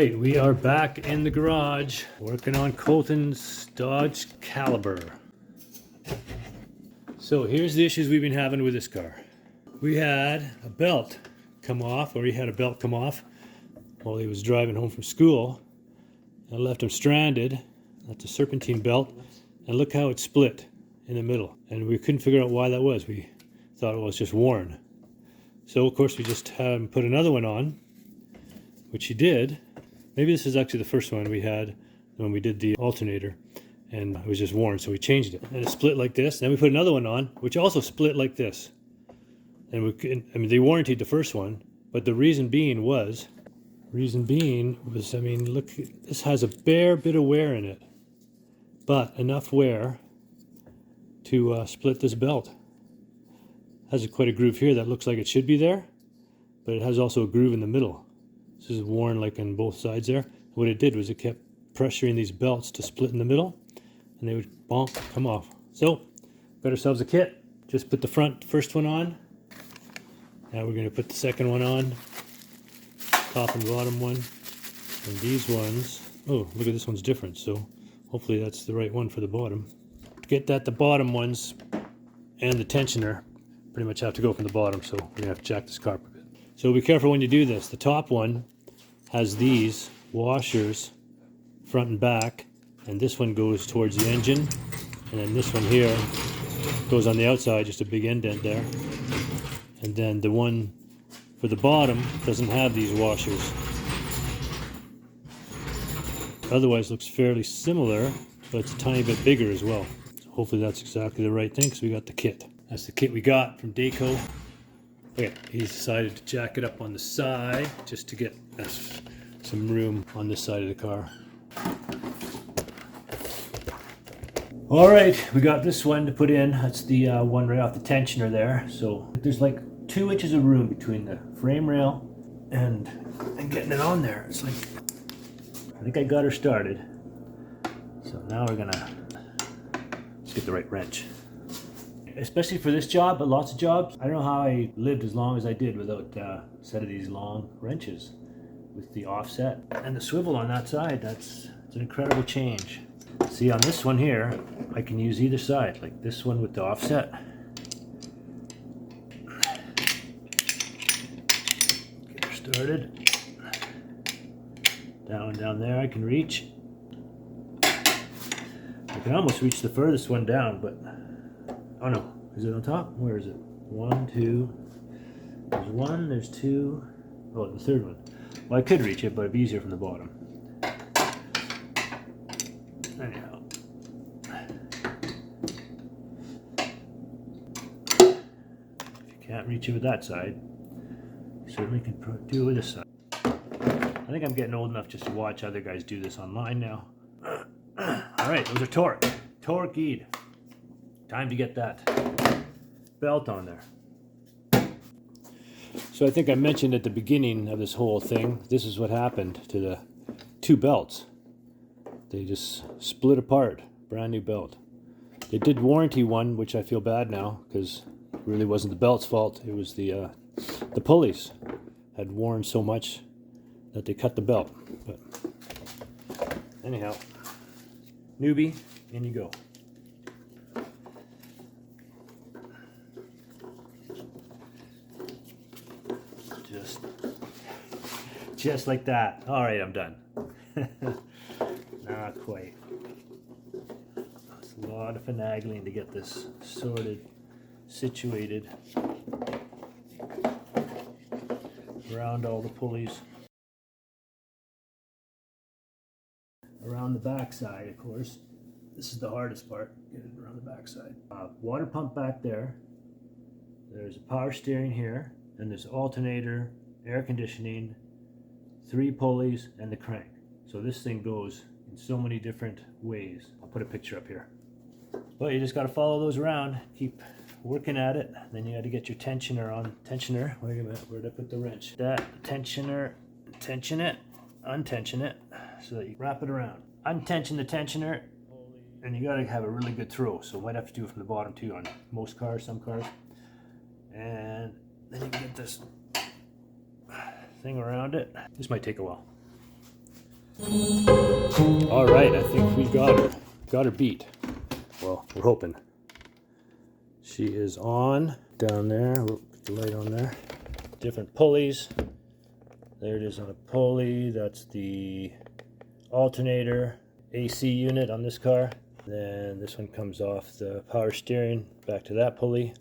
Right, we are back in the garage working on Colton's Dodge Caliber. So here's the issues we've been having with this car. We had a belt come off, or he had a belt come off while he was driving home from school. I left him stranded at the Serpentine Belt, and look how it split in the middle. And we couldn't figure out why that was. We thought it was just worn. So of course we just had him put another one on, which he did. Maybe this is actually the first one we had when we did the alternator, and it was just worn, so we changed it. And it split like this. Then we put another one on, which also split like this. And they warranted the first one, but the reason being was, look, this has a bare bit of wear in it, but enough wear to split this belt. Has quite a groove here that looks like it should be there, but it has also a groove in the middle. This is worn like on both sides there. What it did was it kept pressuring these belts to split in the middle, and they would bonk, come off. So, got ourselves a kit. Just put the first one on. Now we're going to put the second one on. Top and bottom one. And these ones, oh, look at this one's different. So, hopefully that's the right one for the bottom. To get that, the bottom ones and the tensioner pretty much have to go from the bottom, so we're going to have to jack this car up a bit. So be careful when you do this. The top one has these washers front and back, and this one goes towards the engine, and then this one here goes on the outside, just a big indent there. And then the one for the bottom doesn't have these washers. Otherwise looks fairly similar, but it's a tiny bit bigger as well. So hopefully that's exactly the right thing, because we got the kit. That's the kit we got from Daco. Okay, he's decided to jack it up on the side just to get some room on this side of the car. All right, we got this one to put in. That's the one right off the tensioner there. So there's like 2 inches of room between the frame rail and getting it on there. It's like, I think I got her started. So now we're gonna, let's get the right wrench. Especially for this job, but lots of jobs. I don't know how I lived as long as I did without a set of these long wrenches with the offset and the swivel on that side. It's an incredible change. See, on this one here, I can use either side, like this one with the offset. Get her started. Down there I can reach. I can almost reach the furthest one down, but oh no, is it on top? Where is it? 1, 2. There's 1, there's 2. Oh, the third one. Well, I could reach it, but it'd be easier from the bottom. Anyhow. If you can't reach it with that side, you certainly can do it with this side. I think I'm getting old enough just to watch other guys do this online now. Alright, those are torqued. Time to get that belt on there. So I think I mentioned at the beginning of this whole thing, this is what happened to the 2 belts. They just split apart, brand new belt. They did warranty one, which I feel bad now, because it really wasn't the belt's fault. It was the pulleys had worn so much that they cut the belt. But anyhow, newbie, in you go. Just like that. All right, I'm done. Not quite. It's a lot of finagling to get this sorted, situated around all the pulleys. Around the back side, of course. This is the hardest part, get it around the back side. Water pump back there. There's a power steering here, and there's alternator, air conditioning, 3 pulleys, and the crank. So this thing goes in so many different ways. I'll put a picture up here. But you just got to follow those around, keep working at it. Then you got to get your tensioner on. Tensioner, wait a minute, where'd I put the wrench? That tensioner, tension it, untension it, so that you wrap it around. Untension the tensioner, and you got to have a really good throw. So might have to do it from the bottom too on most cars, some cars. And then you can get this thing around it. This might take a while. All right, I think we got her beat. Well, we're hoping. She is on down there. We'll put the light on there. Different pulleys. There it is on a pulley. That's the alternator AC unit on this car. Then this one comes off the power steering back to that pulley.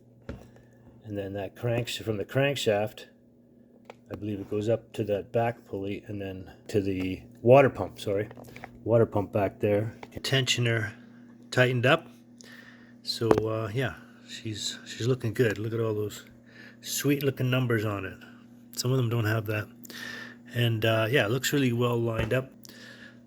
And then that from the crankshaft, I believe it goes up to that back pulley and then to the water pump, water pump back there. Tensioner tightened up. So yeah, she's looking good. Look at all those sweet looking numbers on it. Some of them don't have that. And yeah, it looks really well lined up.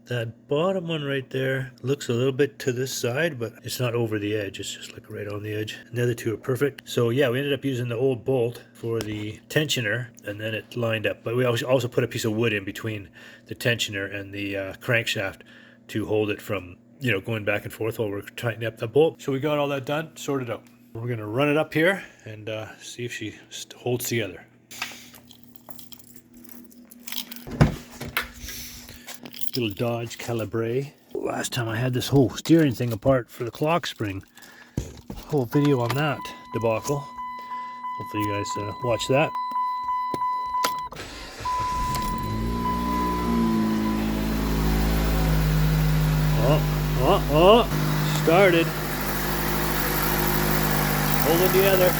That bottom one right there looks a little bit to this side, but it's not over the edge. It's just like right on the edge. And the other two are perfect. So yeah, we ended up using the old bolt for the tensioner, and then it lined up. But we also put a piece of wood in between the tensioner and the crankshaft to hold it from, you know, going back and forth while we're tightening up the bolt. So we got all that done, sorted out. We're gonna run it up here and see if she holds together. Little Dodge Calibre. Last time I had this whole steering thing apart for the clock spring. Whole video on that debacle. Hopefully you guys watch that. Oh, started. Hold it together.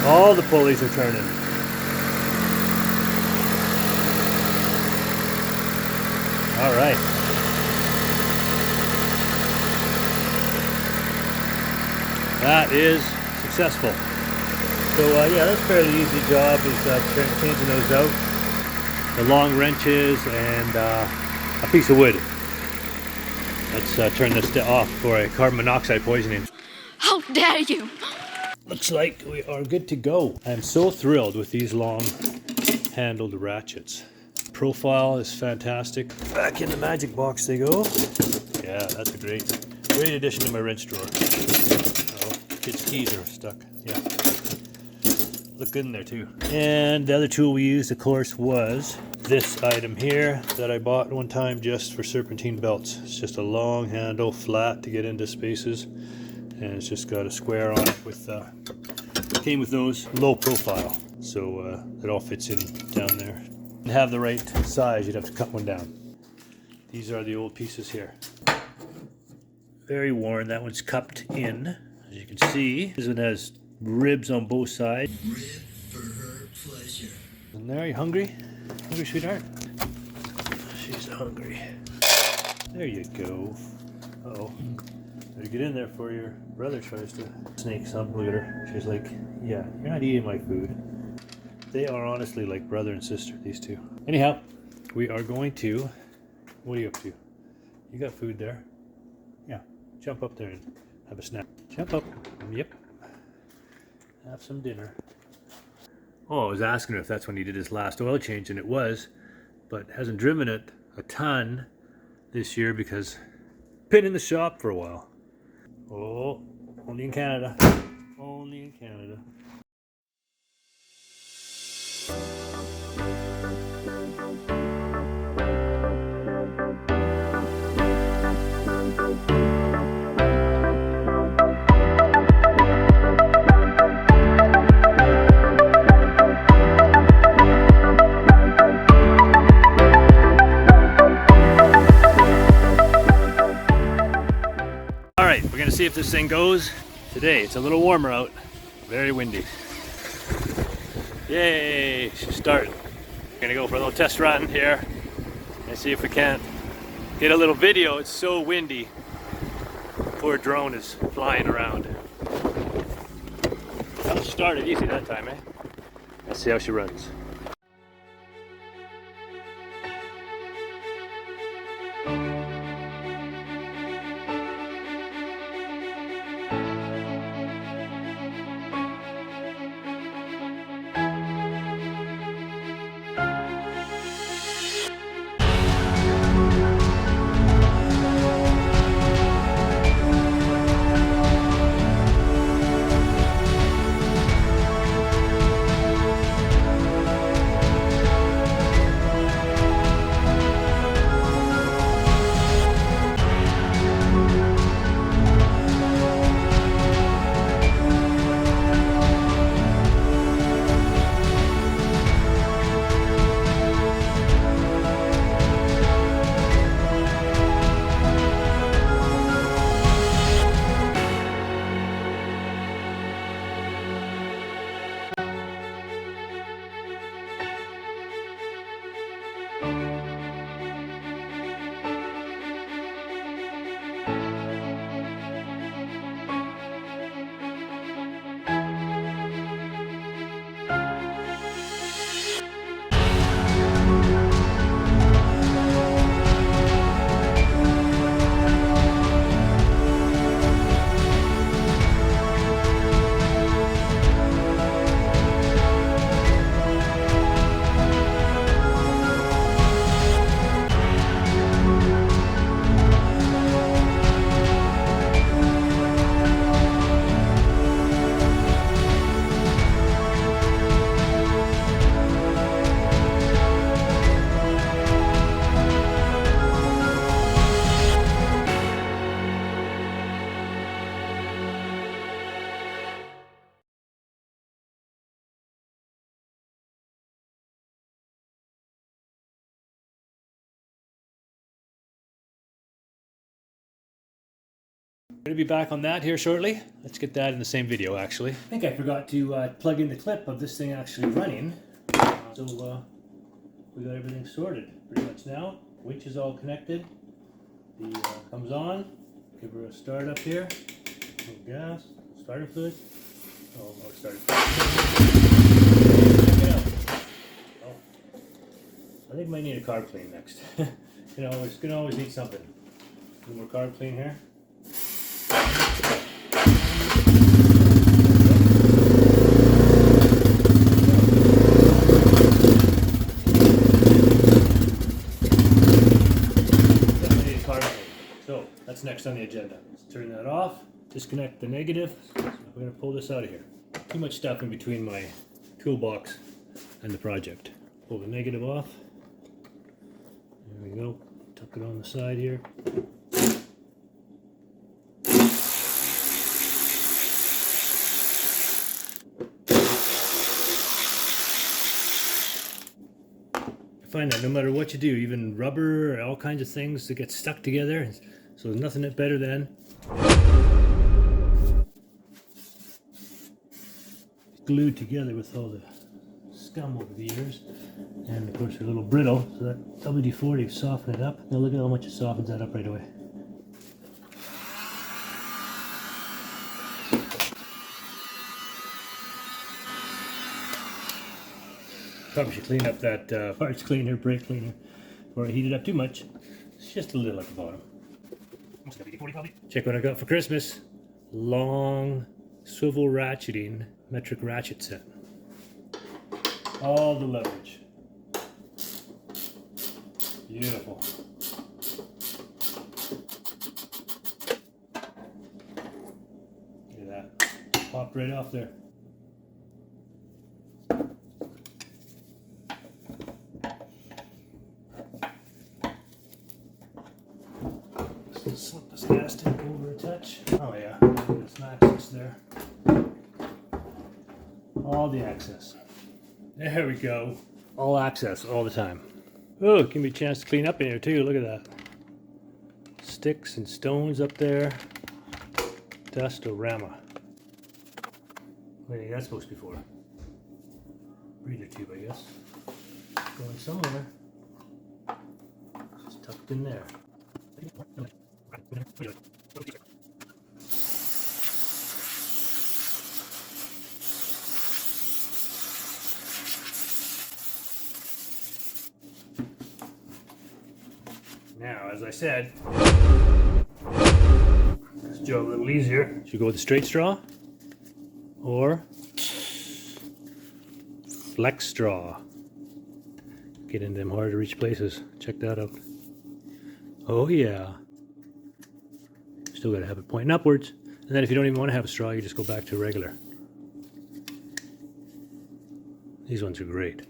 All the pulleys are turning. All right. That is successful. So yeah, that's a fairly easy job, is changing those out. The long wrenches and a piece of wood. Let's turn this off for a carbon monoxide poisoning. How dare you! Looks like we are good to go. I'm so thrilled with these long handled ratchets. Profile is fantastic. Back in the magic box they go. Yeah, that's a great addition to my wrench drawer. Oh, kids' keys are stuck. Yeah. Look good in there too. And the other tool we used, of course, was this item here that I bought one time just for serpentine belts. It's just a long handle, flat to get into spaces. And it's just got a square on it with, came with those, low profile. So it all fits in down there. To have the right size, you'd have to cut one down. These are the old pieces here. Very worn. That one's cupped in, as you can see. This one has ribs on both sides. Rib for her pleasure. And there, you hungry? Hungry, sweetheart? She's hungry. There you go. Uh-oh. Better get in there before your brother tries to snake some. Look at her. She's like, yeah, you're not eating my food. They are honestly like brother and sister, these two. Anyhow, we are going to, what are you up to? You got food there? Yeah, jump up there and have a snack. Jump up, yep. Have some dinner. Oh, I was asking her if that's when he did his last oil change, and it was, but hasn't driven it a ton this year because been in the shop for a while. Oh, only in Canada. Only in Canada. Alright, we're gonna see if this thing goes. Today, it's a little warmer out. Very windy. Yay, she's starting. We're gonna go for a little test run here and see if we can't get a little video. It's so windy. Poor drone is flying around. She started easy that time, eh? Let's see how she runs. Going to be back on that here shortly. Let's get that in the same video, actually. I think I forgot to plug in the clip of this thing actually running. So we got everything sorted pretty much now. Winch is all connected. The comes on. Give her a start up here. No gas. Starter fluid. Oh, no starter fluid. Check it out. Oh. I think I might need a carb clean next. Gonna always need something. A little more carb clean here. So that's next on the agenda. Let's turn that off. Disconnect the negative. So we're going to pull this out of here. Too much stuff in between my toolbox and the project. Pull the negative off. There we go. Tuck it on the side here. I find that no matter what you do, even rubber or all kinds of things that get stuck together, so there's nothing better than glued together with all the scum over the years. And of course they're a little brittle, so that WD-40 soften it up. Now look at how much it softens that up right away. Probably should clean up that parts cleaner, brake cleaner, before I heat it up too much. It's just a little at the bottom. Check what I got for Christmas. Long swivel ratcheting metric ratchet set. All the leverage. Beautiful. Look at that. Popped right off there. Slip this gas tank over a touch. Oh yeah, there's some access there. All the access. There we go. All access all the time. Oh, give me a chance to clean up in here too. Look at that. Sticks and stones up there. Dust-o-rama. What do you think that's supposed to be for? Breather tube, I guess. Going somewhere. Just tucked in there. Now, as I said, this job a little easier. Should we go with the straight straw or flex straw? Get in them hard to reach places. Check that out. Oh yeah. Still got to have it pointing upwards. And then if you don't even want to have a straw, you just go back to regular. These ones are great.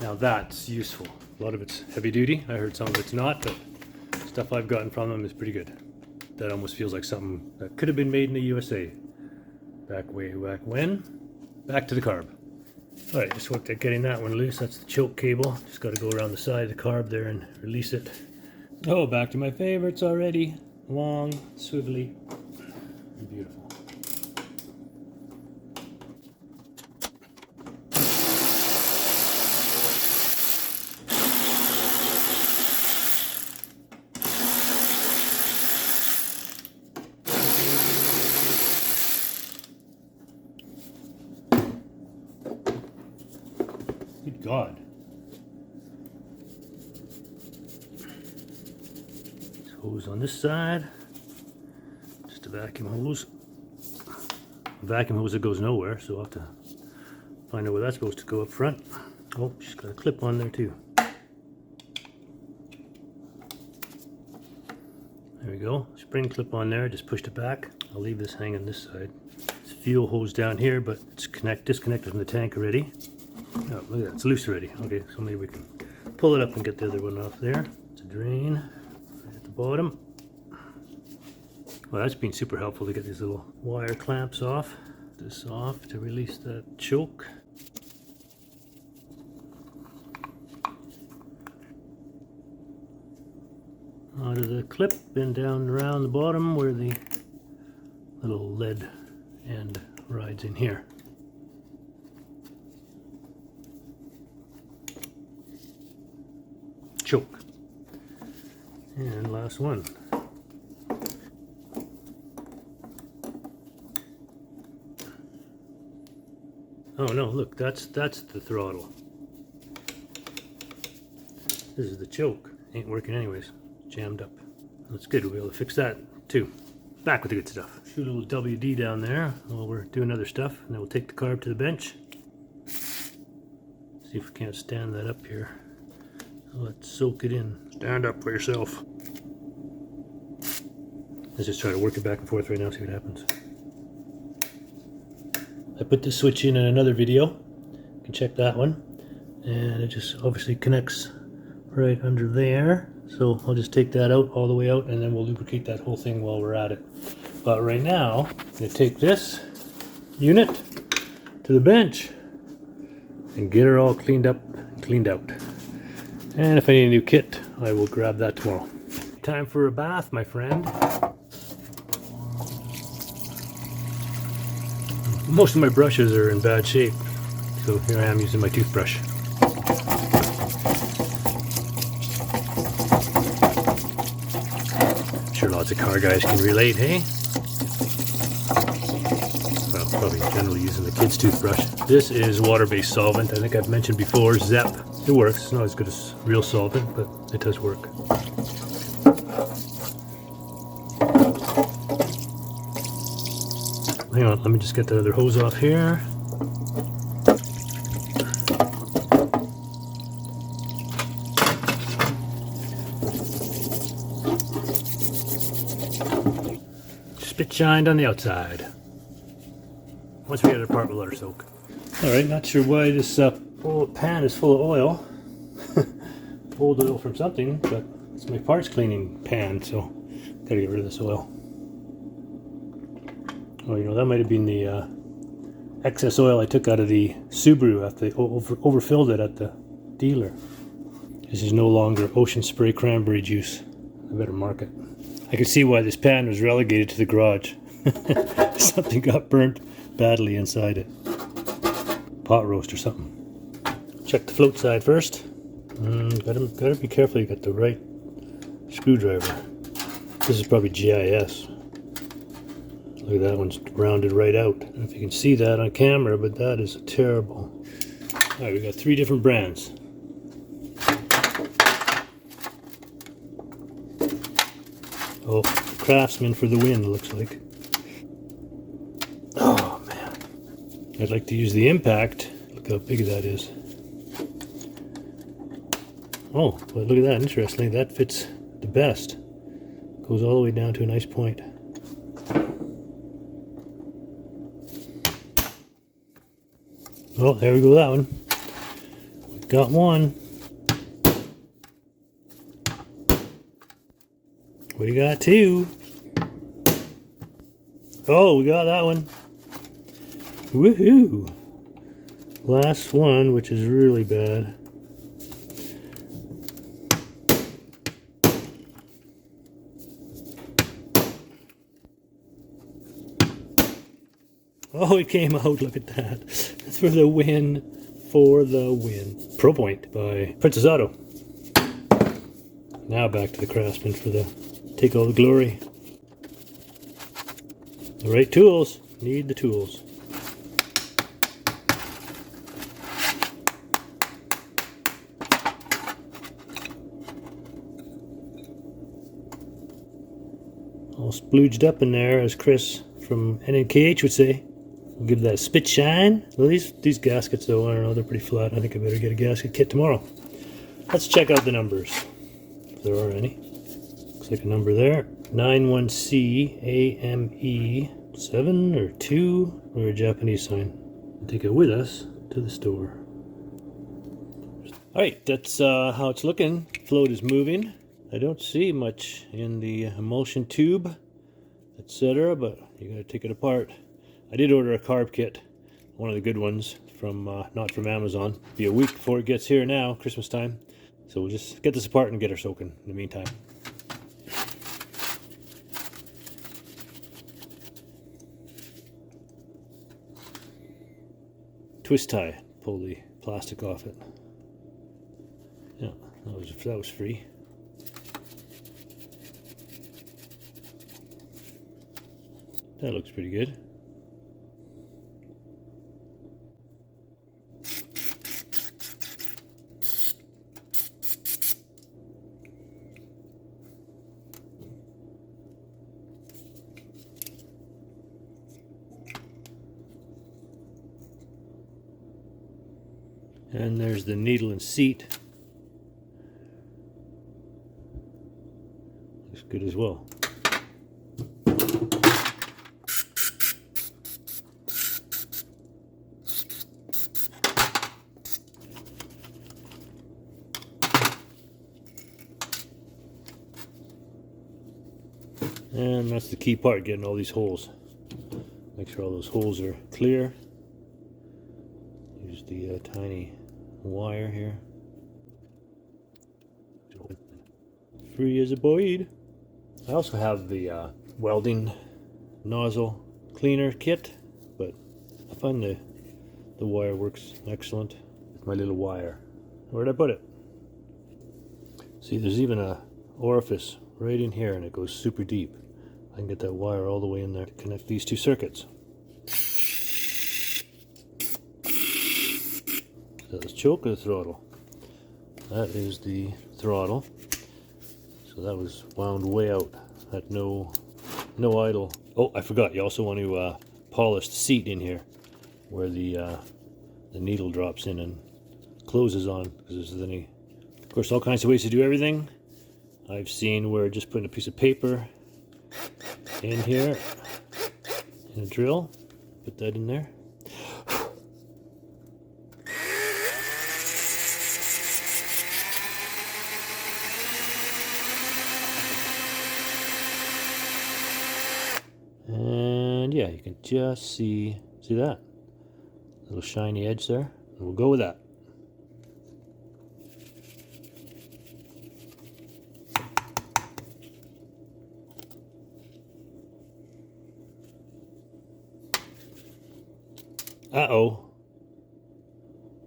Now that's useful. A lot of it's heavy duty. I heard some of it's not, but stuff I've gotten from them is pretty good. That almost feels like something that could have been made in the USA. Way back when. Back to the carb. Alright, just worked at getting that one loose. That's the choke cable. Just got to go around the side of the carb there and release it. Oh, back to my favorites already. Long, swivelly, and beautiful. Good God. This hose on this side. Just a vacuum hose. A vacuum hose that goes nowhere, so I'll have to find out where that's supposed to go up front. Oh, she's got a clip on there too. There we go. Spring clip on there, just pushed it back. I'll leave this hanging this side. It's fuel hose down here, but it's disconnected from the tank already. Oh, look at that, it's loose already. Okay, so maybe we can pull it up and get the other one off there. It's a drain right at the bottom. Well, that's been super helpful to get these little wire clamps off. This off to release that choke. Onto the clip and down around the bottom where the little lead end rides in here. Choke. And last one. Oh no, look, that's the throttle. This is the choke. Ain't working anyways. Jammed up. That's good, we'll be able to fix that too. Back with the good stuff. Shoot a little WD down there while we're doing other stuff, and then we'll take the carb to the bench. See if we can't stand that up here. Let's soak it in. Stand up for yourself. Let's just try to work it back and forth right now, see what happens. I put this switch in another video. You can check that one. And it just obviously connects right under there. So I'll just take that out all the way out, and then we'll lubricate that whole thing while we're at it. But right now, I'm going to take this unit to the bench and get her all cleaned up and cleaned out. And if I need a new kit, I will grab that tomorrow. Time for a bath, my friend. Most of my brushes are in bad shape, so here I am using my toothbrush. Sure lots of car guys can relate, hey? Well, probably generally using the kids' toothbrush. This is water-based solvent. I think I've mentioned before, ZEP. It works. It's not as good as real solvent, but it does work. Hang on, let me just get the other hose off here. Spit shined on the outside. Once we get it apart, we'll let her soak. Alright, not sure why this pan is full of oil. Old oil from something, but it's my parts cleaning pan, so gotta get rid of this oil. Oh, you know, that might have been the excess oil I took out of the Subaru after they overfilled it at the dealer. This is no longer Ocean Spray Cranberry Juice. I better mark it. I can see why this pan was relegated to the garage. Something got burnt badly inside it. Pot roast or something. Check the float side first. Gotta be careful you got the right screwdriver. This is probably GIS. Look at that one's rounded right out. I don't know if you can see that on camera, but that is terrible. Alright, we got 3 different brands. Oh, Craftsman for the win, looks like. Oh man. I'd like to use the impact. Look how big that is. Oh, well, look at that, interesting. That fits the best. Goes all the way down to a nice point. Oh, there we go, that one. We've got one. We got 2. Oh, we got that one. Woohoo! Last one, which is really bad. Oh, it came out, look at that. That's for the win. For the win. Pro Point by Princess Auto. Now back to the Craftsman for the take all the glory. The right tools. Need the tools. All splooged up in there, as Chris from NNKH would say. We'll give that a spit shine. Well, these gaskets though, I don't know, they're pretty flat. I think I better get a gasket kit tomorrow. Let's check out the numbers, if there are any. Looks like a number there. 91C AME 7 or 2 or a Japanese sign. We'll take it with us to the store. Alright, that's how it's looking. Float is moving. I don't see much in the emulsion tube. etc. But you gotta take it apart. I did order a carb kit, one of the good ones from not from Amazon. Be a week before it gets here now, Christmas time. So we'll just get this apart and get her soaking in the meantime. Twist tie, pull the plastic off it. Yeah, that was free. That looks pretty good. And there's the needle and seat. Looks good as well. And that's the key part, getting all these holes. Make sure all those holes are clear. Use the tiny wire here. Free as a board. I also have the welding nozzle cleaner kit, but I find the wire works excellent with my little wire. Where'd I put it? See, there's even a orifice right in here, and it goes super deep. I can get that wire all the way in there to connect these two circuits. That's the choke or the throttle? That is the throttle. So that was wound way out. Had no idle. Oh, I forgot. You also want to polish the seat in here, where the needle drops in and closes on. Because there's any, of course, all kinds of ways to do everything. I've seen where just putting a piece of paper in here and a drill. Put that in there. And yeah, you can just see that little shiny edge there, and we'll go with that. Uh-oh,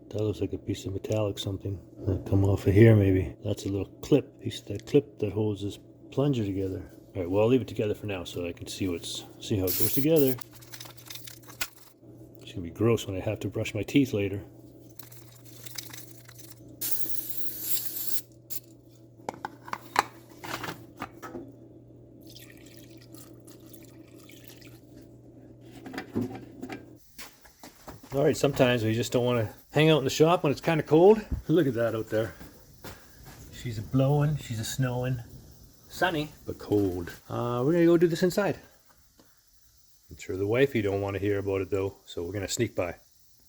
that looks like a piece of metallic something that come off of here. Maybe that's a little piece of that clip that holds this plunger together. All right, well, I'll leave it together for now so I can see how it goes together. It's gonna be gross when I have to brush my teeth later. All right, sometimes we just don't want to hang out in the shop when it's kind of cold. Look at that out there. She's a blowing, she's a snowing. Sunny, but cold. We're gonna go do this inside. I'm sure the wifey don't want to hear about it though, so we're gonna sneak by.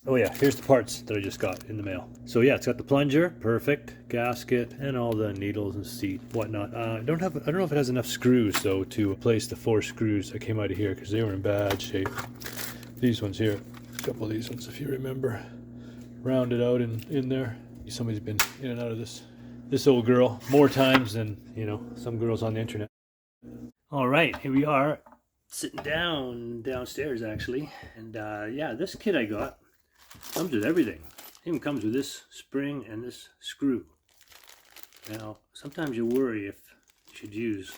Oh yeah, here's the parts that I just got in the mail. So yeah, it's got the plunger, perfect, gasket, and all the needles and seat, whatnot. I don't know if it has enough screws though to replace the 4 screws that came out of here because they were in bad shape. These ones here, a couple of these ones, if you remember, rounded out in there. Somebody's been in and out of this old girl more times than, you know, some girls on the internet. All right, here we are, sitting downstairs actually, and yeah, this kit I got comes with everything. It even comes with this spring and this screw. Now, sometimes you worry if you should use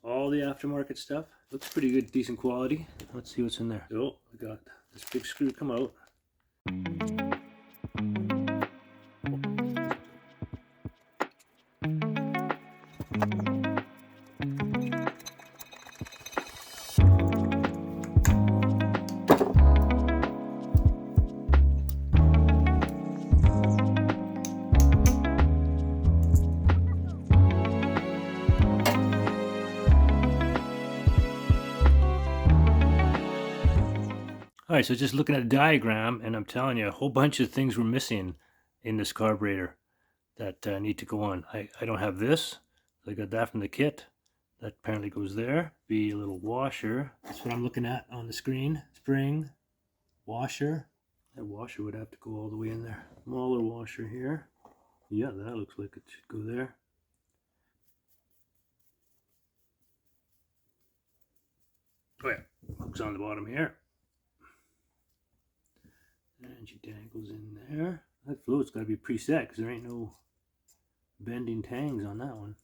all the aftermarket stuff. Looks pretty good, decent quality. Let's see what's in there. So, we got this big screw come out. Alright, so just looking at a diagram, and I'm telling you, a whole bunch of things were missing in this carburetor that need to go on. I don't have this. I got that from the kit. That apparently goes there. Be a little washer. That's what I'm looking at on the screen. Spring, washer. That washer would have to go all the way in there. Smaller washer here. Yeah, that looks like it should go there. Oh yeah, hooks on the bottom here. And she dangles in there. That float's got to be preset because there ain't no bending tangs on that one.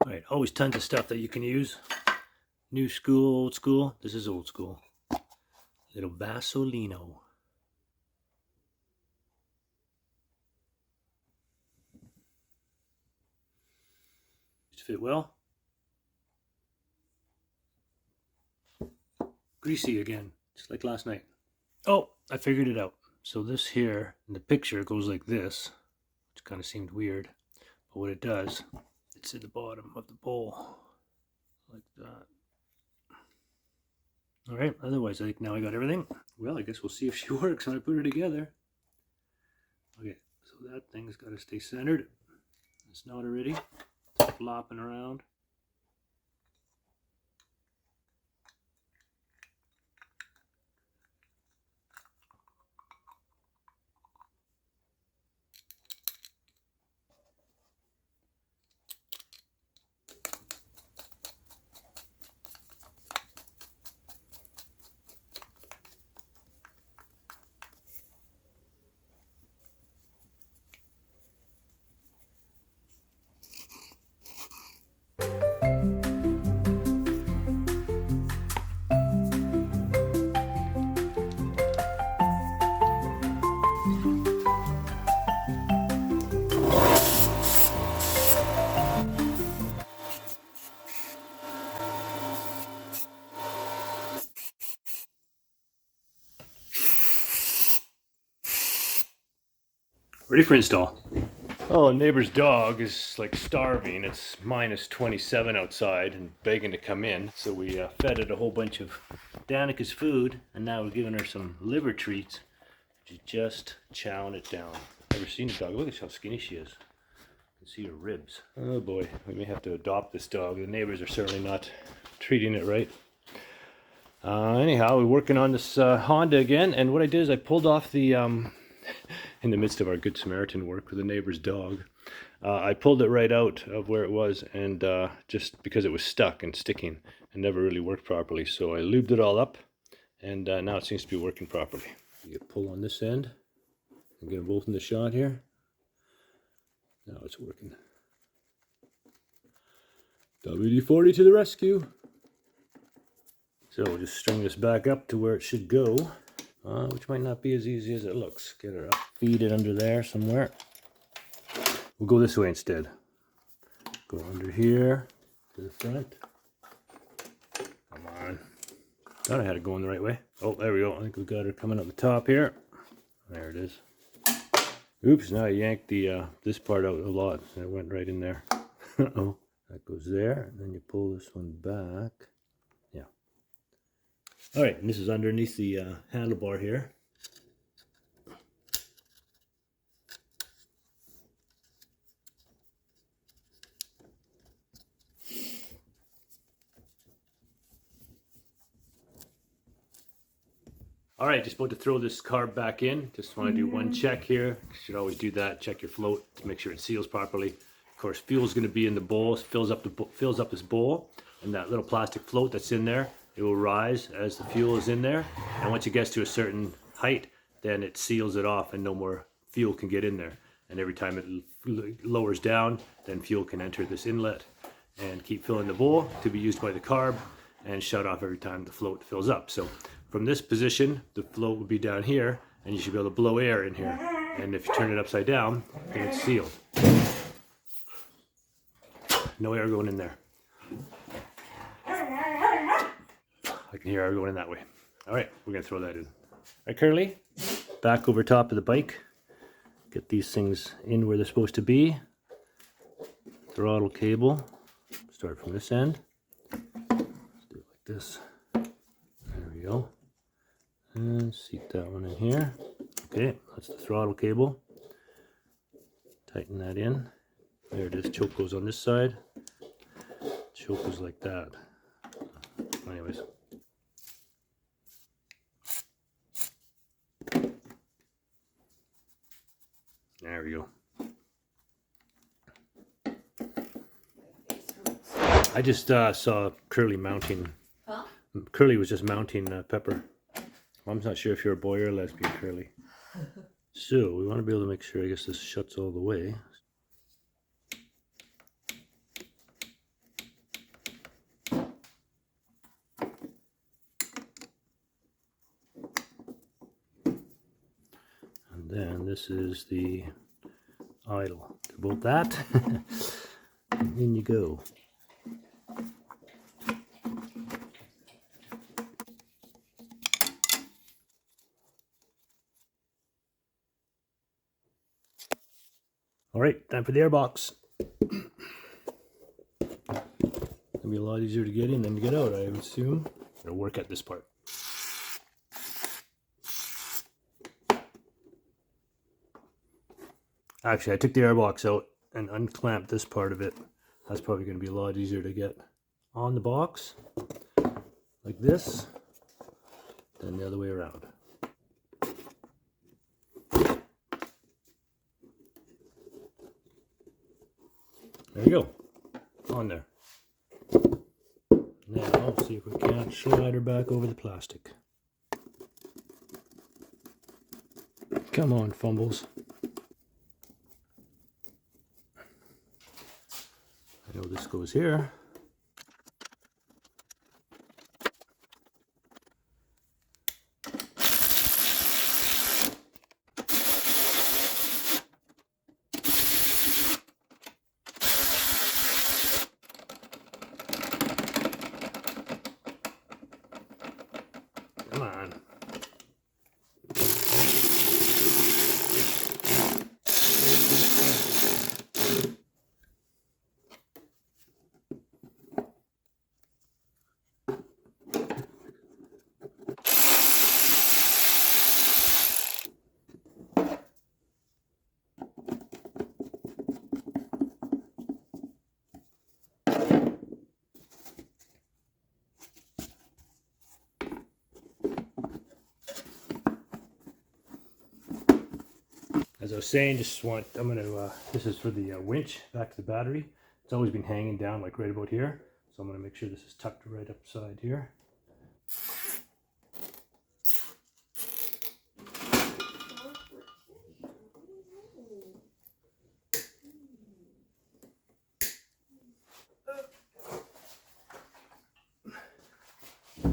Alright, always tons of stuff that you can use. New school, old school. This is old school. Little Vasolino. Just fit well. Greasy again, just like last night. Oh, I figured it out. So this here in the picture goes like this, which kind of seemed weird. But what it does, it's at the bottom of the bowl, like that. All right, otherwise I think now I got everything. Well, I guess we'll see if she works when I put her together. Okay, so that thing's got to stay centered. It's not already. It's flopping around. Ready for install. Oh, neighbor's dog is like starving. It's minus 27 outside and begging to come in. So we fed it a whole bunch of Danica's food, and now we're giving her some liver treats. She's just chowing it down. Never seen a dog. Look at how skinny she is. You can see her ribs. Oh boy, we may have to adopt this dog. The neighbors are certainly not treating it right. Anyhow, we're working on this Honda again, and what I did is I pulled off the in the midst of our Good Samaritan work with the neighbor's dog, I pulled it right out of where it was, and just because it was stuck and sticking and never really worked properly, so I lubed it all up, and now it seems to be working properly. You get pull on this end and get them both in the shot here. Now it's working. WD-40 to the rescue. So we'll just string this back up to where it should go, which might not be as easy as it looks. Get her up, feed it under there somewhere. We'll go this way instead. Go under here to the front. Come on. Thought I had it going the right way. Oh, there we go. I think we got her coming up the top here. There it is. Oops, now I yanked the this part out a lot, and it went right in there. Uh-oh. That goes there, and then you pull this one back. Yeah. All right, and this is underneath the handlebar here. All right, just about to throw this carb back in. Just want to do one check here. You should always do that. Check your float to make sure it seals properly. Of course, fuel's going to be in the bowl. Fills up this bowl, and that little plastic float that's in there, it will rise as the fuel is in there. And once it gets to a certain height, then it seals it off, and no more fuel can get in there. and every time it lowers down, then fuel can enter this inlet and keep filling the bowl to be used by the carb and shut off every time the float fills up. So from this position, the float will be down here, and you should be able to blow air in here. And if you turn it upside down, then it's sealed. No air going in there. I can hear air going in that way. All right, we're gonna throw that in. All right, Curly, back over top of the bike. Get these things in where they're supposed to be. Throttle cable. Start from this end. Let's do it like this. There we go. And seat that one in here. Okay, that's the throttle cable. Tighten that in. There it is. Choke goes on this side. Choke goes like that. Anyways. There we go. I just saw Curly mounting. Huh? Curly was just mounting Pepper. Mom's not sure if you're a boy or a lesbian, Curly. So we want to be able to make sure, I guess this shuts all the way. And then this is the idle. Bolt that. And in you go. All right, time for the airbox. It'll be a lot easier to get in than to get out, I would assume. It'll work at this part. Actually, I took the airbox out and unclamped this part of it. That's probably going to be a lot easier to get on the box, like this, than the other way around. There you go, on there. Now, let's see if we can't slide her back over the plastic. Come on, fumbles. I know this goes here. Come on. As I was saying, I'm gonna, this is for the winch back to the battery. It's always been hanging down like right about here. So I'm gonna make sure this is tucked right upside here. A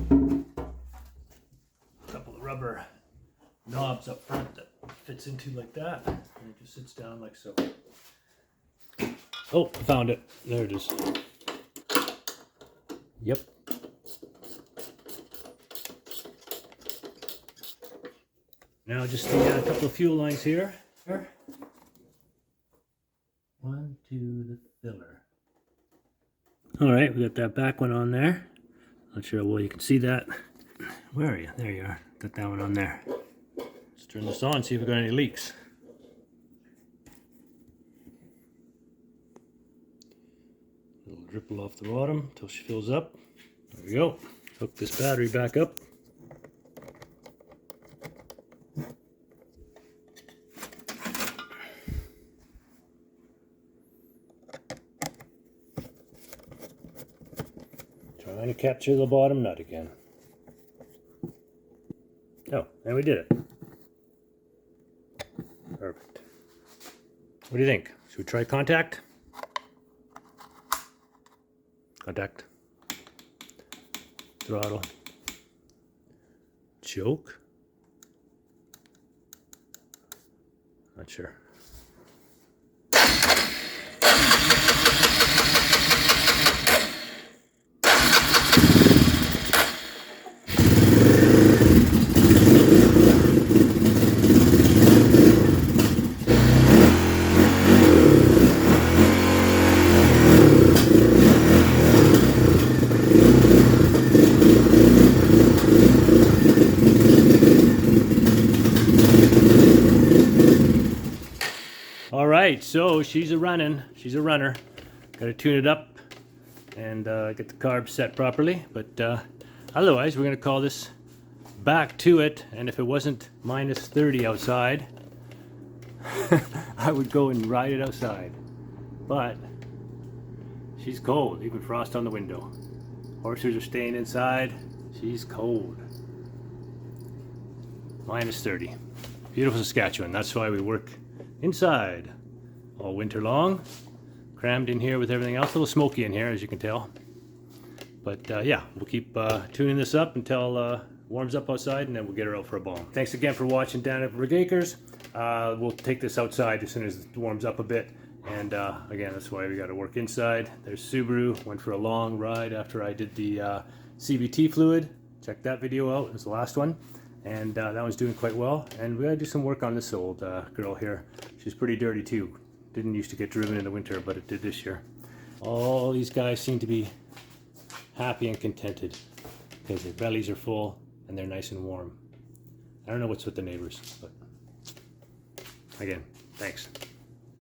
couple of rubber knobs up front that fits into like that, and it just sits down like so. Oh, I found it. There it is. Yep. Now just a couple of fuel lines here. One to the filler. All right, we got that back one on there. Not sure how well you can see that. Where are you? There you are. Got that one on there. Let's turn this on, see if we got any leaks. A little dripple off the bottom until she fills up. There we go. Hook this battery back up. Trying to capture the bottom nut again. Oh, and we did it. Perfect. What do you think? Should we try contact? Contact. Throttle. Choke? Not sure. All right, so she's a runner. Got to tune it up and get the carb set properly. But otherwise, we're going to call this back to it. And if it wasn't minus 30 outside, I would go and ride it outside. But she's cold, even frost on the window. Horses are staying inside. She's cold. Minus 30. Beautiful Saskatchewan. That's why we work inside all winter long, crammed in here with everything else. A little smoky in here, as you can tell, but yeah, we'll keep tuning this up until it warms up outside, and then we'll get her out for a bomb. Thanks again for watching down at Rig Acres. We'll take this outside as soon as it warms up a bit, and again, that's why we got to work inside. There's Subaru. Went for a long ride after I did the CVT fluid. Check that video out. It was the last one. And that one's doing quite well. And we gotta do some work on this old girl here. She's pretty dirty too. Didn't used to get driven in the winter, but it did this year. All these guys seem to be happy and contented because their bellies are full and they're nice and warm. I don't know what's with the neighbors, but again, thanks.